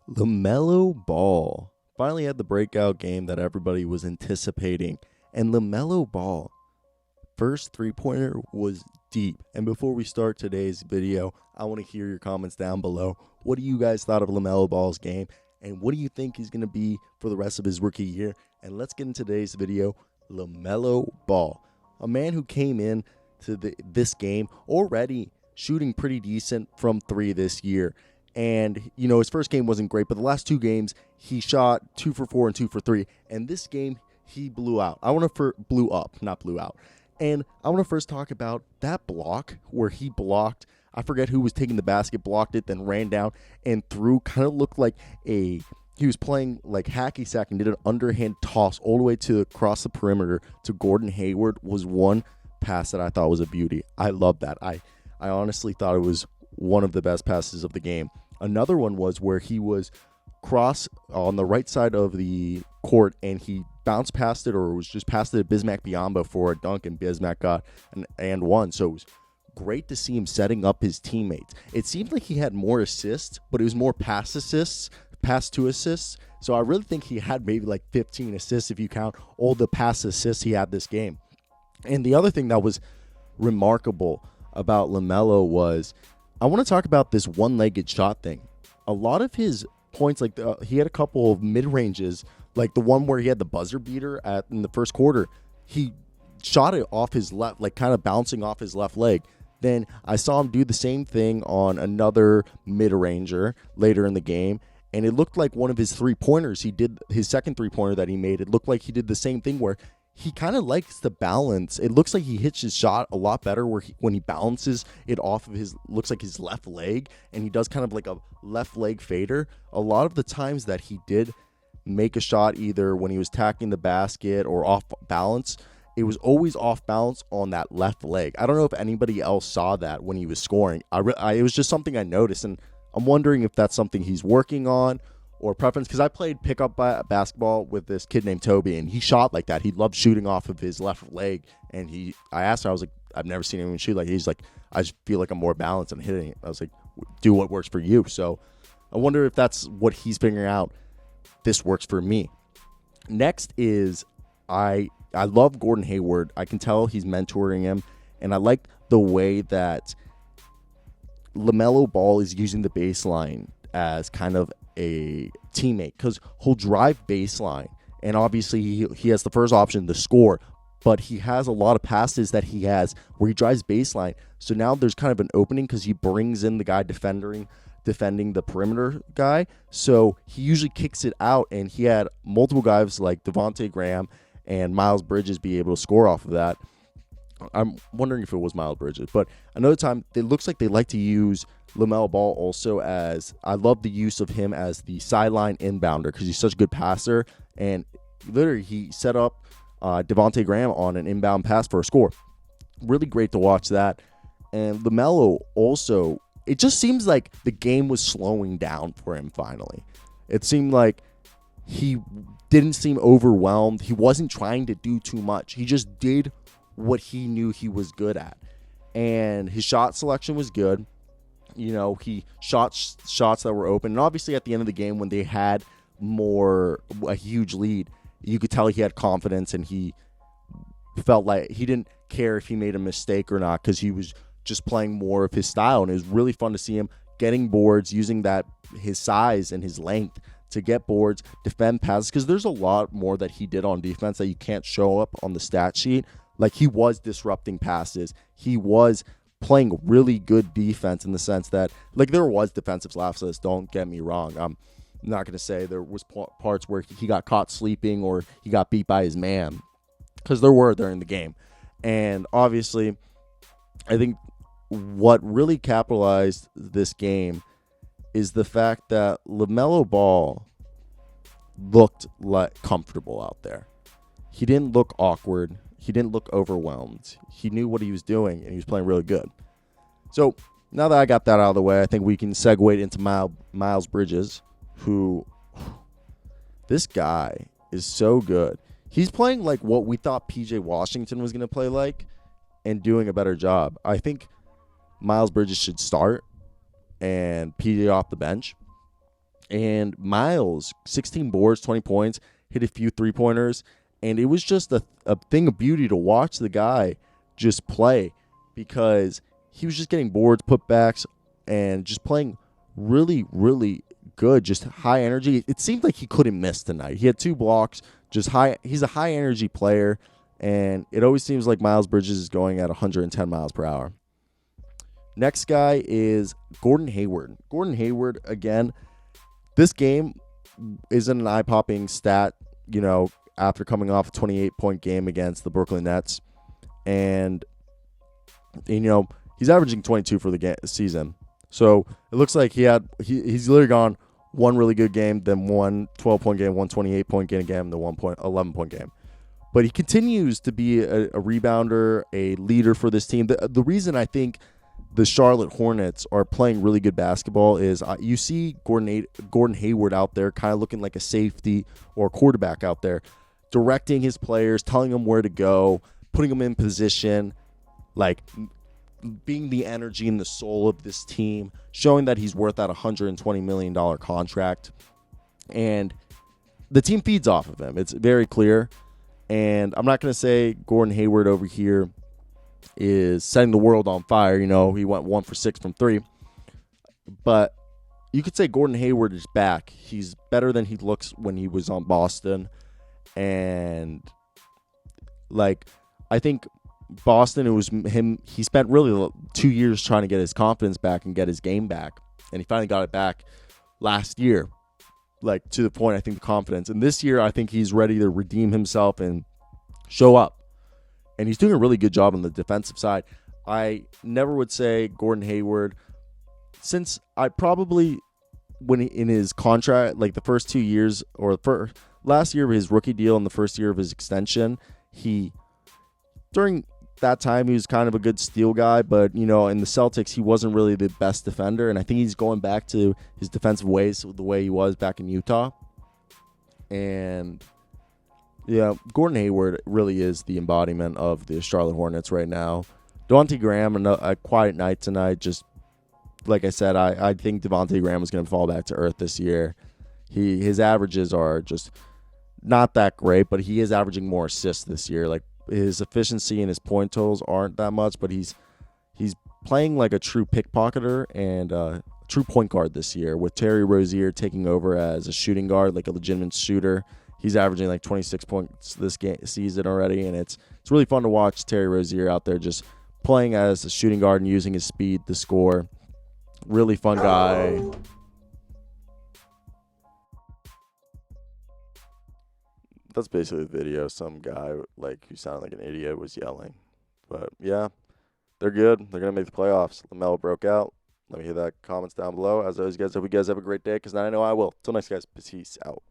Lamelo Ball finally had the breakout game that everybody was anticipating. And Lamelo Ball, first three-pointer was deep. And before we start today's video, I want to hear your comments down below. What do you guys thought of Lamelo Ball's game? And what do you think he's going to be for the rest of his rookie year? And let's get into today's video. Lamelo Ball, a man who came in to this game already shooting pretty decent from three this year. And, his first game wasn't great, but the last two games, he shot 2 for 4 and 2 for 3. And this game, he blew out. Blew up, not blew out. And I want to first talk about that block where he blocked. I forget who was taking the basket, blocked it, then ran down and threw. Kind of looked like he was playing like hacky sack and did an underhand toss all the way to across the perimeter to Gordon Hayward. Was one pass that I thought was a beauty. I love that. I honestly thought it was one of the best passes of the game. Another one was where he was cross on the right side of the court and he bounced past it, or was just past it at Bismack Biyombo for a dunk, and Bismack got an and one. So it was great to see him setting up his teammates. It seemed like he had more assists, but it was more pass to assists. So I really think he had maybe like 15 assists if you count all the pass assists he had this game. And the other thing that was remarkable about LaMelo was, I want to talk about this one-legged shot thing. A lot of his points, like he had a couple of mid-ranges, like the one where he had the buzzer beater in the first quarter. He shot it off his left, like kind of bouncing off his left leg. Then I saw him do the same thing on another mid-ranger later in the game, and it looked like one of his three-pointers. He did his second three-pointer that he made. It looked like he did the same thing where he kind of likes the balance. It looks like he hits his shot a lot better when he balances it off of his left leg, and he does kind of like a left leg fader. A lot of the times that he did make a shot, either when he was tacking the basket or off balance, it was always off balance on that left leg. I don't know if anybody else saw that when he was scoring. It was just something I noticed, and I'm wondering if that's something he's working on or preference, because I played pickup basketball with this kid named Toby, and he shot like that. He loved shooting off of his left leg, and I asked him, I was like, I've never seen anyone shoot like. He's like, I just feel like I'm more balanced and hitting it. I was like, do what works for you. So I wonder if that's what he's figuring out. This works for me. Next is I love Gordon Hayward. I can tell he's mentoring him, and I like the way that LaMelo Ball is using the baseline as kind of a teammate, because he'll drive baseline, and obviously he has the first option to score, but he has a lot of passes that he has where he drives baseline. So now there's kind of an opening because he brings in the guy defending the perimeter guy. So he usually kicks it out, and he had multiple guys like Devontae Graham and Miles Bridges be able to score off of that. I'm wondering if it was Miles Bridges, but another time it looks like they like to use LaMelo Ball also as, I love the use of him as the sideline inbounder because he's such a good passer, and literally he set up Devontae Graham on an inbound pass for a score. Really great to watch that. And LaMelo also, it just seems like the game was slowing down for him finally. It seemed like he didn't seem overwhelmed. He wasn't trying to do too much. He just did what he knew he was good at, and his shot selection was good. He shot shots that were open, and obviously at the end of the game when they had a huge lead, you could tell he had confidence, and he felt like he didn't care if he made a mistake or not because he was just playing more of his style, and it was really fun to see him getting boards, using his size and his length to get boards, defend passes, because there's a lot more that he did on defense that you can't show up on the stat sheet. Like, he was disrupting passes. He was playing really good defense in the sense that, like, there was defensive lapses, don't get me wrong. I'm not going to say there was parts where he got caught sleeping or he got beat by his man, because there were during the game. And obviously, I think what really capitalized this game is the fact that LaMelo Ball looked like comfortable out there. He didn't look awkward. He didn't look overwhelmed. He knew what he was doing, and he was playing really good. So now that I got that out of the way, I think we can segue into Miles Bridges, who, this guy is so good. He's playing like what we thought PJ Washington was going to play like, and doing a better job. I think Miles Bridges should start and PJ off the bench. And Miles, 16 boards, 20 points, hit a few three-pointers, and it was just a thing of beauty to watch the guy just play because he was just getting boards, putbacks, and just playing really, really good, just high energy. It seemed like he couldn't miss tonight. He had 2 blocks, just high. He's a high-energy player, and it always seems like Miles Bridges is going at 110 miles per hour. Next guy is Gordon Hayward. Gordon Hayward, again, this game isn't an eye-popping stat, after coming off a 28-point game against the Brooklyn Nets. And, he's averaging 22 for the season. So it looks like he's literally gone one really good game, then one 12-point game, one 28-point game, then one 11-point game. But he continues to be a rebounder, a leader for this team. The reason I think the Charlotte Hornets are playing really good basketball is you see Gordon Hayward out there kind of looking like a safety or quarterback out there, directing his players, telling them where to go, putting them in position, like being the energy and the soul of this team, showing that he's worth that $120 million contract. And the team feeds off of him. It's very clear. And I'm not going to say Gordon Hayward over here is setting the world on fire. He went 1 for 6 from 3. But you could say Gordon Hayward is back. He's better than he looks when he was on Boston. And, I think Boston, it was him. He spent really 2 years trying to get his confidence back and get his game back. And he finally got it back last year, to the point, I think, the confidence. And this year, I think he's ready to redeem himself and show up. And he's doing a really good job on the defensive side. I never would say Gordon Hayward, since I probably, in his contract, the first 2 years, or last year of his rookie deal and the first year of his extension, during that time, he was kind of a good steal guy, but, in the Celtics, he wasn't really the best defender, and I think he's going back to his defensive ways, the way he was back in Utah. And yeah, Gordon Hayward really is the embodiment of the Charlotte Hornets right now. Devontae Graham, a quiet night tonight. Just like I said, I think Devontae Graham is going to fall back to earth this year. His averages are just not that great, but he is averaging more assists this year. His efficiency and his point totals aren't that much, but he's playing like a true pickpocketer and a true point guard this year, with Terry Rozier taking over as a shooting guard, like a legitimate shooter. He's averaging 26 points this season already, and it's really fun to watch Terry Rozier out there just playing as a shooting guard and using his speed to score. Really fun guy. That's basically the video. Some guy who sounded like an idiot was yelling. But yeah, they're good. They're going to make the playoffs. Lamelo broke out. Let me hear that comments down below. As always, guys, hope you guys have a great day, because now I know I will. Till next, guys. Peace out.